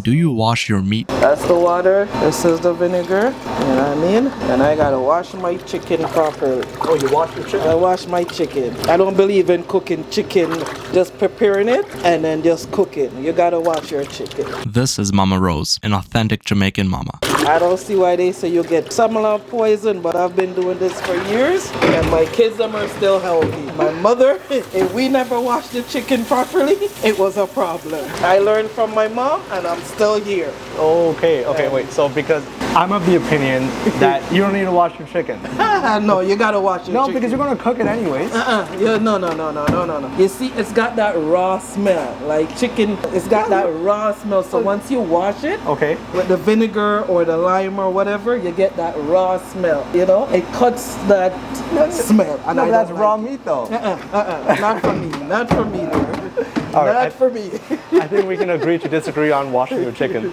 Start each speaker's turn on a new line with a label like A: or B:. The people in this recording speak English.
A: Do you wash your meat?
B: That's the water, this is the vinegar, you know what I mean? And I gotta wash my chicken properly.
C: Oh, you wash your chicken?
B: I wash my chicken. I don't believe in cooking chicken, just preparing it and then just cooking. You gotta wash your chicken.
A: This is Mama Rose, an authentic Jamaican mama.
B: I don't see why they say you get salmonella poison, but I've been doing this for years and my kids them are still healthy. My mother, if we never washed the chicken properly, it was a problem. I learned from my mom and I'm still here.
C: Okay, wait. So because I'm of the opinion that you don't need to wash your chicken.
B: No, you gotta wash your
C: No,
B: chicken.
C: because you're gonna cook it anyways.
B: Yeah, no. You see, it's got that raw smell. Like chicken, it's got that raw smell. So once you wash it,
C: Okay.
B: with the vinegar or the lime or whatever, you get that raw smell. You know, it cuts that smell. And
C: No,
B: I
C: that's
B: don't
C: raw
B: like
C: meat though.
B: Not for me. Not for me, dear.
C: All right,
B: Not for me.
C: I think we can agree to disagree on washing your chicken.